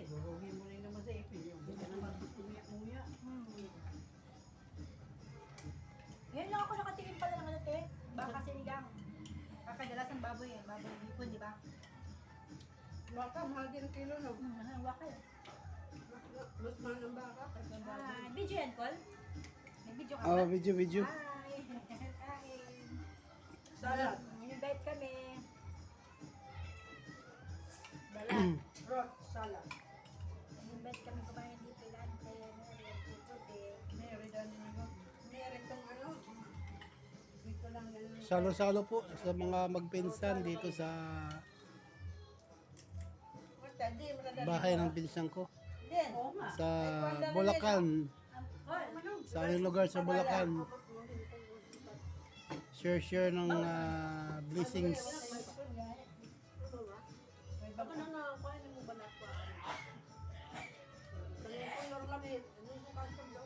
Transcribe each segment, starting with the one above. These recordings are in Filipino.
Durugin mo rin naman sa ipin yun. Hindi naman umiyak-umiyak. Ngayon lang ako nakatingin pala ng ano, te. Baka sinigang. Kakadalasan baboy yan. Baboy hipon, di ba? Baka, mahal din ang kilo, no? Hangwa ka eh. Mas mahal ng baka. Video yan, Col? May video ka ba? Oh, video. Hi! Kain! Salad. Invite kami. Dala. Rot, salad. Invite kami kumain dito. Ilante. Mary, dali nyo. Mary, itong ano. Dito lang yan. Salo-salo po sa mga magpinsan dito sa Hindi, madadali bahay mo. ng pinsan ko. Din. Oo nga. Sa Bulacan. Col. Sa aming lugar sa Bulacan. Share ng blessings. Ako na nga, kuhain mo ba na ako? Kaya ko yung lamit. Ano yung custom daw?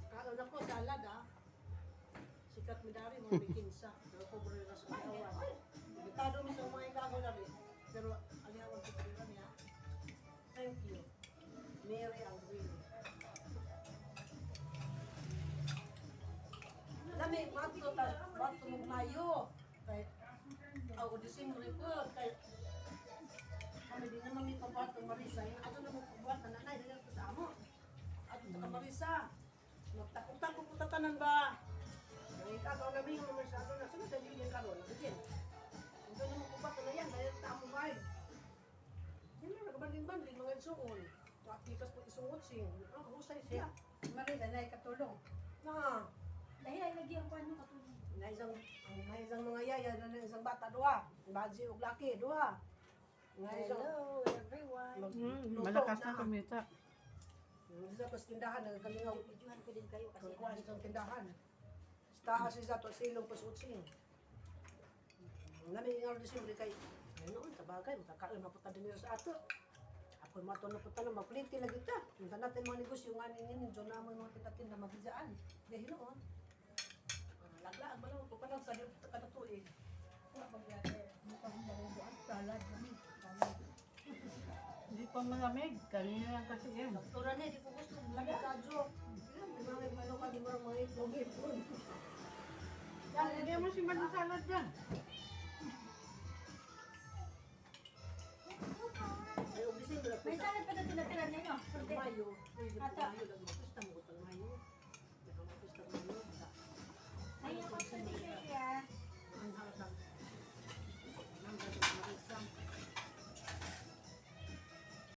Kaon ako, salad ah. Sikat mi dari, mga bikinsa. Pero pobre na sa kayawan. Gitado mi sa mga ikago na rin. Pero alihawan ko pa rin niya. Thank you. Mary ang green. Lami, bato mo Mayo. Kay, ako December po. Kay, kami din naman may pabato Marisa. Yung ato na mo pabuhat na nanay, dahil ko sa amo. Ato ka Marisa. Magtakot-takot po tatanan ba? Ang ikaw na may mga masyado na sunod na din yung karoon. Nabigyan. Kung ganyan mo pabato na yan, dahil tamo ba eh. Yan na, nagabanding-banding mga isuon. Wakikas po isuot siya. Ang husay siya. Marisa, na ikatulong. Na, Dahil ay lagi ang paano katulong. na isang mga yaya na isang bata duha. Baji ug laki duha. Nga isang Hello everyone. malakas na kumita. Isa pas tindahan nagkalingaw. Videohan ko din kayo kasi Kuha isang tindahan. Taas isa to silong pasutsing. Nami nga rin siya kay noon tabagay makakaon na puta din sa ato. Ako mato na puta na magplinti lagi ta. Kung natin mga negosyo nga nin jo na mga titatin na mabijaan. Dahil noon laglaan ba lang ko pa lang sa katatuig. Wala bang yate. Mukhang marubuan. Salad kami. Hindi pa malamig. Kanina lang kasi yan. Doktora na, di ko gusto. Lagi kadyo. May mga ano ka, di mo lang mga itlog. Lagyan mo si Manu salad dyan. Ay, obisin ko na po. may salad pa na tinatira ninyo. Mayo. Ata. Mayo lang.